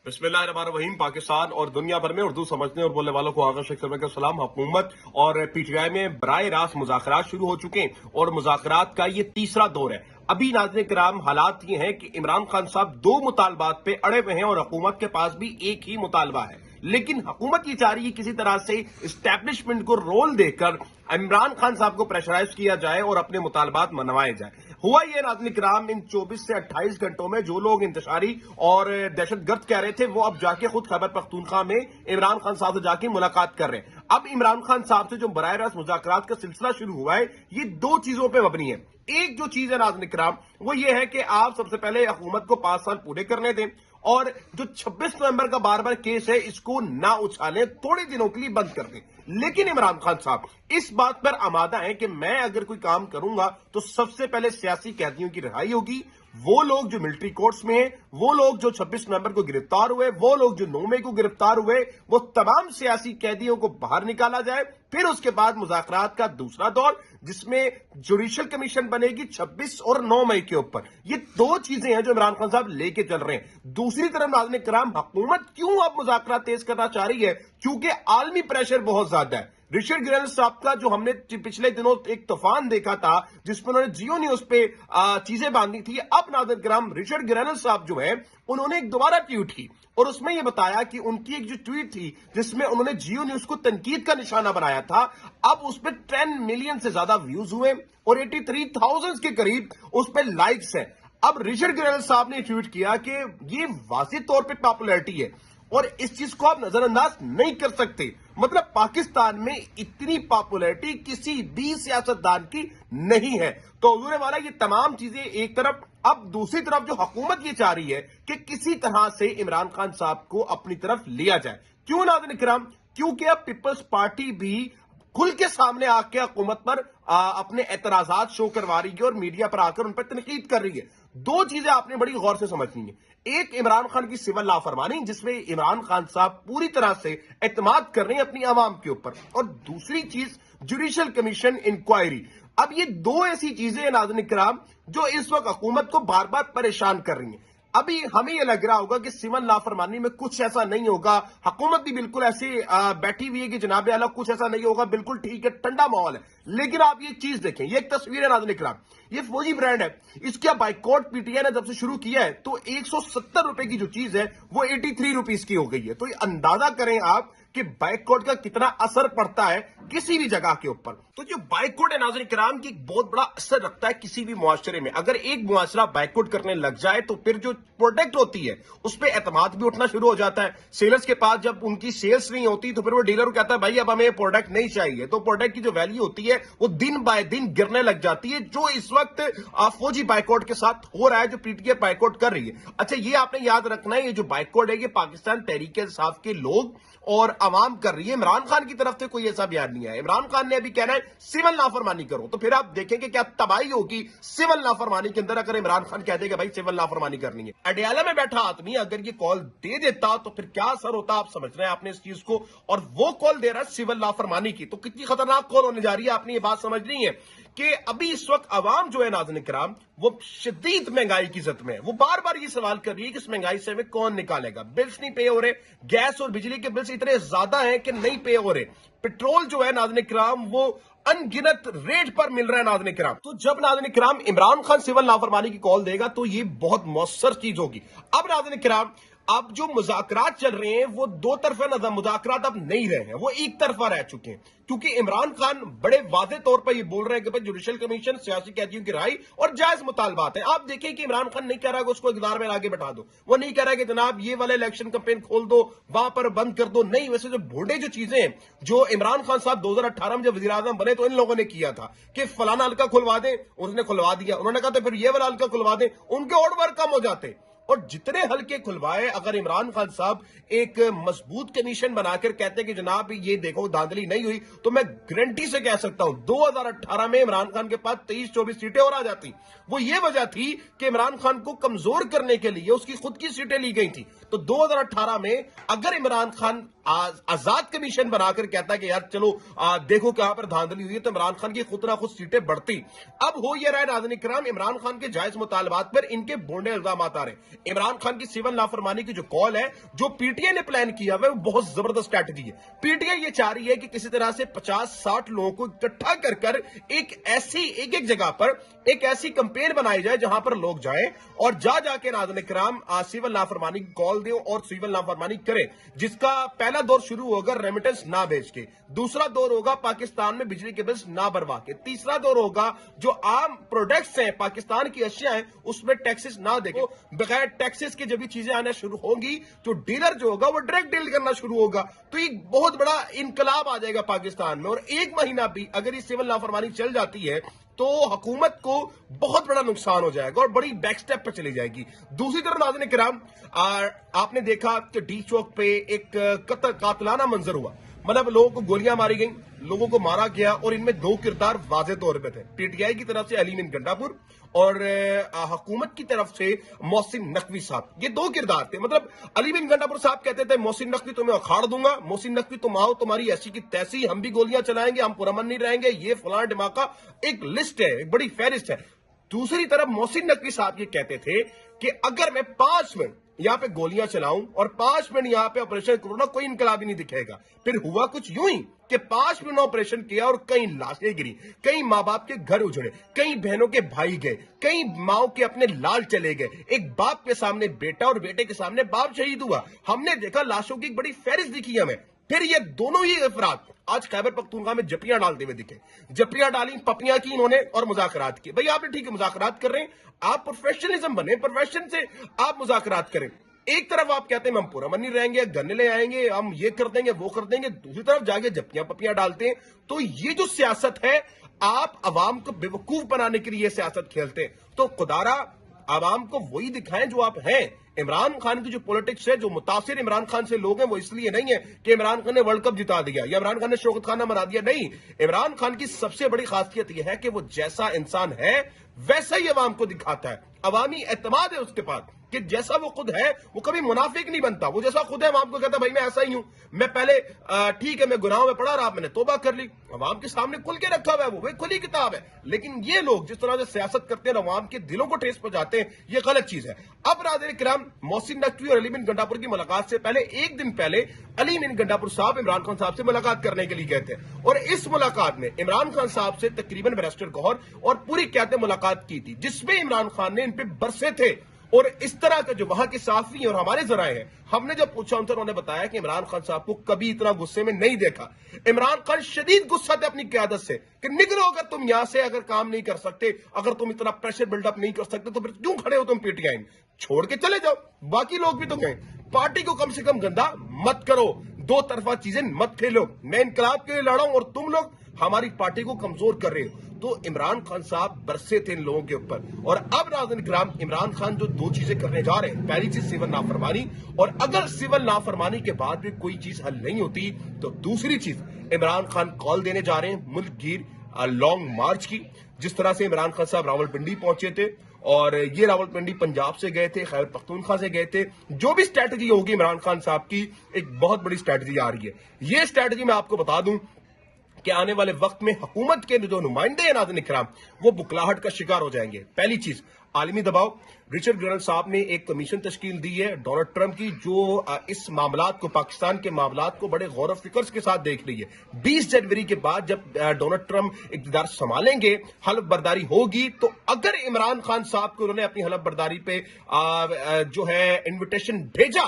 बिस्मिल्लाहिर्रहमानिर्रहीम। पाकिस्तान और दुनिया भर में उर्दू समझने और बोलने वालों को आगा शेख सलमान का सलाम। हुकूमत और पीटीआई में बराह रास्त मुज़ाकरात शुरू हो चुके हैं और मुज़ाकरात का ये तीसरा दौर है। अभी नाज़रीन किराम हालात ये हैं कि इमरान खान साहब दो मुतालबात पे अड़े हुए हैं और हुकूमत के पास भी एक ही मुतालबा है, लेकिन हुकूमत ये चाह रही है किसी तरह से इस्टेब्लिशमेंट को रोल देकर इमरान खान साहब को प्रेशराइज किया जाए और अपने मुतालबात मनवाए जाए। हुआ ये नाज़रीन किराम, इन 24 से 28 घंटों में जो लोग इंतशारी और दहशतगर्द कह रहे थे वो अब जाके खुद खैबर पख्तूनख्वा में इमरान खान साहब से जाके मुलाकात कर रहे हैं। अब इमरान खान साहब से जो बराह रास्त मुज़ाकरात का सिलसिला शुरू हुआ है, ये दो चीजों पे मबनी है। एक जो चीज है नाज़रीन किराम वो ये है कि आप सबसे पहले हुकूमत को 5 साल पूरे करने दें और जो 26 नवंबर का बार बार केस है इसको ना उछालें, थोड़े दिनों के लिए बंद कर दें। लेकिन इमरान खान साहब इस बात पर आमादा है कि मैं अगर कोई काम करूंगा तो सबसे पहले सियासी कैदियों की रिहाई होगी। वो लोग जो मिलिट्री कोर्ट्स में हैं, वो लोग जो 26 नवंबर को गिरफ्तार हुए, वो लोग जो 9 मई को गिरफ्तार हुए, वो तमाम सियासी कैदियों को बाहर निकाला जाए। फिर उसके बाद मुज़ाकरात का दूसरा दौर जिसमें जुडिशल कमीशन बनेगी 26 और 9 मई के ऊपर। ये दो चीजें हैं जो इमरान खान साहब लेके चल रहे हैं। दूसरी तरफ नाज़रीन किराम हुकूमत क्यों अब मुज़ाकरात तेज करना चाह रही है? क्योंकि आलमी प्रेशर बहुत ज्यादा है। रिचर्ड ग्रेनल साहब का जो हमने पिछले दिनों एक तूफान देखा था जिसमें उन्होंने जियो न्यूज पे चीजें बांधी थी, अब नाज़रीन किराम रिचर्ड ग्रेनल साहब जो है उन्होंने एक दोबारा ट्वीट की और उसमें यह बताया कि उनकी एक जो ट्वीट थी जिसमें उन्होंने जियो न्यूज को तनकीद का निशाना बनाया था, अब उस पर 10 मिलियन से ज्यादा व्यूज हुए और 83,000 के करीब उस पर लाइक्स हैं। अब रिचर्ड ग्रेनल साहब ने ट्वीट किया कि ये वाज़ेह तौर पे पॉपुलैरिटी है और इस चीज को आप नजरअंदाज नहीं कर सकते। मतलब पाकिस्तान में इतनी पॉपुलैरिटी किसी भी सियासतदान की नहीं है। तो हुजूर वाला ये तमाम चीजें एक तरफ, अब दूसरी तरफ जो हुकूमत ये चाह रही है कि किसी तरह से इमरान खान साहब को अपनी तरफ लिया जाए। क्यों नाज़रीन किराम? क्योंकि अब पीपल्स पार्टी भी खुल के सामने आके हुकूमत पर अपने एतराजात शो करवा रही है और मीडिया पर आकर उन पर तनकीद कर रही है। दो चीजें आपने बड़ी गौर से समझनी है। एक, इमरान खान की सिविल लाफरमानी जिसमें इमरान खान साहब पूरी तरह से एतमाद कर रहे हैं अपनी आवाम के ऊपर, और दूसरी चीज जुडिशल कमीशन इंक्वायरी। अब ये दो ऐसी चीजें हैं नाज़रीन किराम जो इस वक्त हुकूमत को बार बार परेशान कर रही हैं। अभी हमें यह लग रहा होगा कि सिविल लाफरमानी में कुछ ऐसा नहीं होगा, हुकूमत भी बिल्कुल ऐसे बैठी हुई है कि जनाब आला कुछ ऐसा नहीं होगा, बिल्कुल ठीक है, ठंडा माहौल है। लेकिन आप ये चीज देखें, ये एक तस्वीर है नाज़रीन किराम, ये फौजी ब्रांड है, इसका बाइकआउट पीटीआई ने जब से शुरू किया है तो 170 रुपए की जो चीज है वो 83 रुपीज की हो गई है। तो ये अंदाजा करें आप कि बाइकआउट का कितना असर पड़ता है किसी भी जगह के ऊपर। तो जो बाइकआउट है नाज़रीन किराम की बहुत बड़ा असर रखता है किसी भी मुआशरे में। अगर एक मुआशरा बाइकआउट करने लग जाए तो फिर जो प्रोडक्ट होती है उस पर एतमाद भी उठना शुरू हो जाता है। सेलर्स के पास जब उनकी सेल्स नहीं होती तो फिर वो डीलर को कहता है भाई अब हमें प्रोडक्ट नहीं चाहिए, तो प्रोडक्ट की जो वैल्यू होती है वो दिन बाय दिन गिरने लग जाती है, जो इस वक्त फौजी बाइकआउट के साथ हो रहा है, जो पीटीआई बाइकआउट कर रही है। अच्छा, ये आपने याद रखना है, ये जो बाइकआउट है ये पाकिस्तान तहरीक इंसाफ के लोग और आवाम कर रही है। इमरान खान की तरफ से कोई ऐसा बयान नहीं है। इमरान खान ने अभी कहना है सिविल नाफरमानी करो, तो फिर आप देखेंगे क्या तबाही होगी सिविल नाफरमानी के अंदर अगर इमरान खान कह देगा भाई सिविल नाफरमानी करनी है। अडयाला में बैठा आदमी अगर ये कॉल दे देता तो फिर क्या असर होता, आप समझ रहे हैं आपने इस चीज को, और वो कॉल दे रहा है सिविल नाफरमानी की, तो कितनी खतरनाक कॉल होने जा रही है। आपने ये बात समझनी है कि अभी इस वक्त अवाम जो है नाज़रीन किराम वो शदीद महंगाई की जद में है। वो बार बार ये सवाल कर रही है कि इस महंगाई से हमें कौन निकालेगा। बिल्स नहीं पे हो रहे, गैस और बिजली के बिल्स इतने ज्यादा हैं कि नहीं पे हो रहे। पेट्रोल जो है नाज़रीन किराम वो अनगिनत रेट पर मिल रहा है नाज़रीन किराम। तो जब नाज़रीन किराम इमरान खान सिविल नाफरमानी की कॉल देगा तो ये बहुत मौसर चीज होगी। अब नाज़रीन किराम अब जो मुज़ाकरात चल रहे हैं वो दो तरफा नजर मुज़ाकरात अब नहीं रहे हैं, वो एक तरफा रह चुके हैं, क्योंकि इमरान खान बड़े वाज़ेह तौर पर ये बोल रहे हैं कि भाई जुडिशल कमीशन, सियासी कैदियों की रिहाई और जायज मुतालबात है। आप देखें कि इमरान खान नहीं कह रहा कि उसको इक़्तिदार में आगे बैठा दो, वो नहीं कह रहा कि जनाब ये वाला इलेक्शन कैंपेन खोल दो, वहां पर बंद कर दो, नहीं। वैसे जो भोंडे जो चीजें हैं जो इमरान खान साहब 2018 में जब वज़ीर आज़म बने तो इन लोगों ने किया था कि फलाना हल्का खुलवा दें, उसने खुलवा दिया, उन्होंने कहा तो फिर ये वाला हल्का खुलवा दें, उनके और वर्क कम हो जाते। और जितने हल्के खुलवाए, अगर इमरान खान साहब एक मजबूत कमीशन बनाकर कहते हैं कि जनाब ये देखो धांधली नहीं हुई, तो मैं गारंटी से कह सकता हूं 2018 में इमरान खान के पास 23-24 सीटें और आ जाती। वो ये वजह थी कि इमरान खान को कमजोर करने के लिए उसकी खुद की सीटें ली गई थी। तो 2018 में अगर इमरान खान आजाद कमीशन बनाकर कहता कि यार चलो देखो कहां पर धांधली हुई है, तो इमरान खान की खुद ना खुद सीटें बढ़ती। अब हो यह रहा है नाज़रीन किराम, इमरान खान के जायज मुतालबात पर इनके बोलने इल्जाम आ रहे। इमरान खान की सिविल नाफरमानी की जो कॉल है, जो पीटीआई ने प्लान किया हुआ है, वो बहुत जबरदस्त स्ट्रैटेजी है। पीटीआई ये चाह रही है कि किसी तरह से 50-60 लोगों को इकट्ठा कर एक जगह पर एक ऐसी कंपेन बनाई जाए जहां पर लोग जाएं और जाके नाज़रीन किराम सिविल नाफरमानी की कॉल दें और सिविल नाफरमानी करें। जिसका पहला दौर शुरू होगा रेमिटेंस ना भेज के, दूसरा दौर होगा पाकिस्तान में बिजली के बिल्स ना भरवा के, तीसरा दौर होगा जो आम प्रोडक्ट्स हैं, पाकिस्तान की अशिया हैं, उसमें टैक्सेस ना देंगे। बगैर टैक्सेस के जब भी चीजें आना शुरू होंगी तो डीलर जो होगा वो डायरेक्ट डील करना शुरू होगा। तो एक बहुत बड़ा इनकलाब आ जाएगा पाकिस्तान में। और एक महीना भी अगर ये सिविल नाफरमानी चल जाती है तो हुकूमत को बहुत बड़ा नुकसान हो जाएगा और बड़ी बैक स्टेप पर चली जाएगी। दूसरी तरफ नाज़रीन किराम, आपने देखा कि डी चौक पे एक कातलाना मंजर हुआ, मतलब लोगों को गोलियां मारी गई, लोगों को मारा गया और इनमें दो किरदार वाज़े तौर पे थे। पीटीआई की तरफ से अली मीन गंडापुर और हुकूमत की तरफ से मोहसिन नकवी साहब, ये दो किरदार थे। मतलब अली मीन गंडापुर साहब कहते थे मोहसिन नकवी तुम्हें उखाड़ दूंगा, मोहसिन नकवी तुम आओ, तुम्हारी ऐसी की तैसी, हम भी गोलियां चलाएंगे, हम पुरअमन नहीं रहेंगे, ये फलां ढिमाका। एक लिस्ट है, एक बड़ी फहरिस्त है। दूसरी तरफ मोहसिन नकवी साहब ये कहते थे कि अगर मैं 5 मिनट यहां पे गोलियां चलाऊं और 5 मिनट यहां पे ऑपरेशन करूं ना, कोई इनकलाब ही नहीं दिखेगा। फिर हुआ कुछ यूं ही कि 5 मिनट ऑपरेशन किया और कई लाशें गिरी, कई माँ बाप के घर उजड़े, कई बहनों के भाई गए, कई माओ के अपने लाल चले गए, एक बाप के सामने बेटा और बेटे के सामने बाप शहीद हुआ। हमने देखा लाशों की एक बड़ी फहरिस्त दिखी हमें। फिर ये दोनों ही अफराद आज खैबर पख्तूनख्वा में जपियां डालते हुए दिखे, जपियां डाली, पपियां की इन्होंने और मुज़ाकरात की। भाई आपने ठीक है मुज़ाकरात कर रहे हैं, आप प्रोफेशनलिज्म बने, प्रोफेशन से आप मुज़ाकरात करें। एक तरफ आप कहते हैं हम पुरअमन नहीं रहेंगे, गन्ने ले आएंगे, हम ये कर देंगे वो कर देंगे, दूसरी तरफ जाके जपियां पपियां डालते हैं। तो ये जो सियासत है, आप अवाम को बेवकूफ बनाने के लिए सियासत खेलते हैं। तो खुदारा आवाम को वही दिखाएं जो आप हैं। इमरान खान की जो पॉलिटिक्स है, जो मुतासिर इमरान खान से लोग हैं, वो इसलिए नहीं है कि इमरान खान ने वर्ल्ड कप जिता दिया या इमरान खान ने शौकत खाना मना दिया, नहीं। इमरान खान की सबसे बड़ी खासियत यह है कि वो जैसा इंसान है वैसा ही अवाम को दिखाता है। अवामी एतमाद है उसके पास कि जैसा वो खुद है वो कभी मुनाफिक नहीं बनता। वो जैसा खुद है अवाम को कहता है भाई मैं ऐसा ही हूं, मैं पहले ठीक है मैं गुनाहों में पड़ा रहा, मैंने तौबा कर ली, अवाम के सामने खुल के रखा हुआ है, वो खुली किताब है। लेकिन ये लोग जिस तरह से सियासत करते हैं, अवाम के दिलों को ठेस पहुंचाते हैं, ये गलत चीज है। अब नाज़रीन किराम, मोहसिन नकवी और अली मीन गंडापुर की मुलाकात से पहले एक दिन पहले अली मीन गंडापुर साहब इमरान खान साहब से मुलाकात करने के लिए गए थे और इस मुलाकात में इमरान खान साहब से तकरीबन बैरिस्टर गौहर और पूरी क़यादत मुलाकात की थी, जिसमें इमरान खान ने इन पे बरसे थे। और इस तरह का जो वहां के साफी और हमारे जराए हैं, हमने जब पूछा उनसे, उन्होंने बताया कि इमरान खान साहब को कभी इतना गुस्से में नहीं देखा। इमरान खान शदीद गुस्सा थे अपनी क्यादत से कि निकलो, अगर तुम यहां से अगर काम नहीं कर सकते, अगर तुम इतना प्रेशर बिल्डअप नहीं कर सकते, तो फिर क्यों खड़े हो तुम पीटीआई में, छोड़ के चले जाओ, बाकी लोग भी तो गए। पार्टी को कम से कम गंदा मत करो, दो तरफा चीजें मत खेलो। मैं इनकलाब के लिए लड़ा हूं और तुम लोग हमारी पार्टी को कमजोर कर रहे हो। तो इमरान खान साहब बरसे थे इन लोगों के ऊपर। और अब नाज़रीन किराम, इमरान खान जो दो चीजें करने जा रहे हैं, पहली चीज सिविल नाफरमानी, और अगर सिविल नाफरमानी के बाद भी कोई चीज हल नहीं होती तो दूसरी चीज इमरान खान कॉल देने जा रहे हैं मुल्क गिर लॉन्ग मार्च की। जिस तरह से इमरान खान साहब रावलपिंडी पहुंचे थे और ये रावलपिंडी पंजाब से गए थे, खैबर पख्तूनख्वा से गए थे, जो भी स्ट्रैटेजी होगी इमरान खान साहब की, एक बहुत बड़ी स्ट्रैटेजी आ रही है। ये स्ट्रैटेजी मैं आपको बता दूं कि आने वाले वक्त में हुकूमत के जो नुमाइंदे हैं नाज़रीन इकराम, वो बुकलाहट का शिकार हो जाएंगे। पहली चीज आलमी दबाव। रिचर्ड ग्रेनल साहब ने एक कमीशन तश्कील दी है डोनाल्ड ट्रंप की, जो इस मामलात को, पाकिस्तान के मामलात को बड़े गौर फिक्र के साथ देख रही है। 20 जनवरी के बाद जब डोनाल्ड ट्रंप इक़्तिदार संभालेंगे, हलफ बर्दारी होगी, तो अगर इमरान खान साहब को उन्होंने अपनी हलफ बर्दारी पे जो है इन्विटेशन भेजा,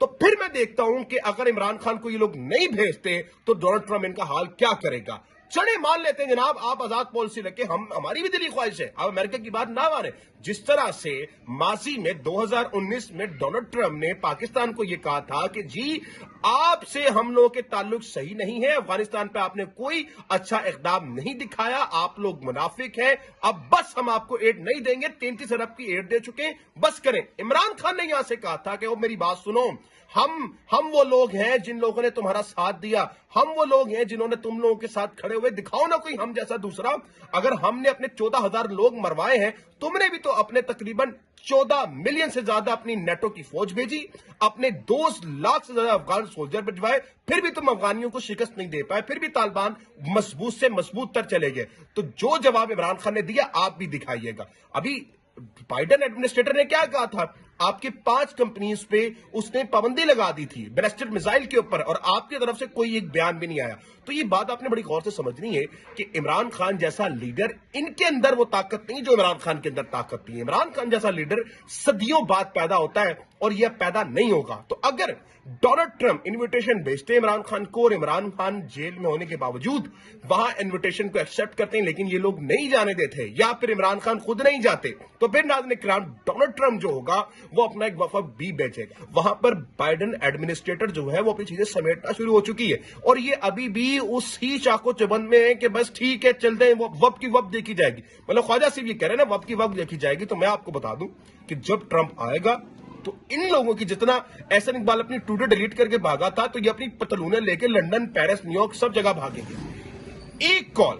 तो फिर मैं देखता हूं कि अगर इमरान खान को ये लोग नहीं भेजते तो डोनाल्ड ट्रंप इनका हाल क्या करेगा। चले मान लेते हैं जनाब आप आजाद पॉलिसी रखे, हम हमारी भी दिली ख्वाहिश है, अब अमेरिका की बात ना माने। जिस तरह से माजी में 2019 में डोनाल्ड ट्रंप ने पाकिस्तान को यह कहा था कि जी आपसे हम लोगों के ताल्लुक सही नहीं है, अफगानिस्तान पे आपने कोई अच्छा इकदाम नहीं दिखाया, आप लोग मुनाफिक हैं, अब बस हम आपको एड नहीं देंगे, 33 अरब की एड दे चुके, बस करें। इमरान खान ने यहां से कहा था कि वो मेरी बात सुनो, हम वो लोग हैं जिन लोगों ने तुम्हारा साथ दिया, हम वो लोग हैं जिन्होंने तुम लोगों के साथ खड़े हुए, दिखाओ ना कोई हम जैसा दूसरा। अगर हमने अपने 14,000 लोग मरवाए हैं, तुमने भी तो अपने तकरीबन 14 मिलियन से ज्यादा अपनी नेटो की फौज भेजी, अपने 2 लाख से ज्यादा अफगान सोल्जर भिजवाए, फिर भी तुम अफगानियों को शिकस्त नहीं दे पाए, फिर भी तालिबान मजबूत से मजबूत तर चले गए। तो जो जवाब इमरान खान ने दिया आप भी दिखाइएगा। अभी बाइडेन एडमिनिस्ट्रेटर ने क्या कहा था, आपके 5 कंपनीज पे उसने पाबंदी लगा दी थी बैलिस्टिक मिसाइल के ऊपर, और आपकी तरफ से कोई एक बयान भी नहीं आया। तो ये बात आपने बड़ी गौर से समझनी है कि इमरान खान जैसा लीडर, इनके अंदर वो ताकत नहीं जो इमरान खान के अंदर ताकत थी। इमरान खान जैसा लीडर सदियों बाद पैदा होता है और यह पैदा नहीं होगा। तो अगर डोनाल्ड ट्रंप इन्विटेशन भेजते इमरान खान को और इमरान खान जेल में होने के बावजूद वहां इन्विटेशन को एक्सेप्ट करते हैं, लेकिन ये लोग नहीं जाने देते, या फिर इमरान खान खुद नहीं जाते, तो फिर नाज़रीन किराम डोनाल्ड ट्रंप जो होगा वो अपना एक वफद भी भेजेगा। वहां पर बाइडेन एडमिनिस्ट्रेटर जो है वो अपनी चीजें समेटना शुरू हो चुकी है, और ये अभी भी उसी चाको चबंद में है कि बस ठीक है चलते हैं, वो वक्त की वक्त देखी जाएगी। मतलब ख्वाजा सिर्फ ये कह रहे हैं ना वक्त की वक्त देखी जाएगी। तो मैं आपको बता दूं कि जब ट्रंप आएगा तो इन लोगों की, जितना एहसन इकबाल अपनी ट्विटर डिलीट करके भागा था, तो ये अपनी पतलूने लेके लंदन, पेरिस, न्यूयॉर्क सब जगह भागेंगे। एक कॉल,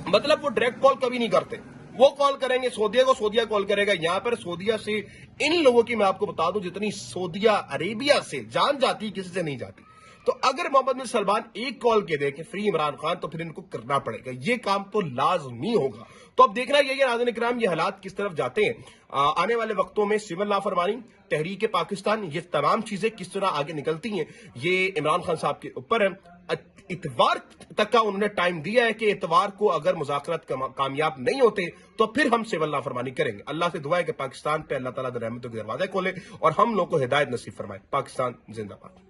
मतलब वो डायरेक्ट कॉल कभी नहीं करते, वो कॉल करेंगे सऊदीया को, सऊदीया कॉल करेगा यहां पर। सऊदीया से इन लोगों की मैं आपको बता दूं जितनी सऊदीया अरेबिया से जान जाती किसी से नहीं जाती। तो अगर मोहम्मद बिन सलमान एक कॉल के दे के फ्री इमरान खान, तो फिर इनको करना पड़ेगा, ये काम तो लाजमी होगा। तो अब देखना यही है नाज़रीन किराम ये हालात किस तरफ जाते हैं। आने वाले वक्तों में सिविल लाफरमानी, तहरीक पाकिस्तान, ये तमाम चीजें किस तरह आगे निकलती हैं ये इमरान खान साहब के ऊपर है। इतवार तक का उन्होंने टाइम दिया है कि इतवार को अगर मुज़ाकरात कामयाब नहीं होते तो फिर हम सिविल लाफरमानी करेंगे। अल्लाह से दुआ है कि पाकिस्तान पे अल्लाह ताला रहमतों के दरवाजे खोले और हम लोग को हिदायत नसीब फरमाए। पाकिस्तान जिंदाबाद।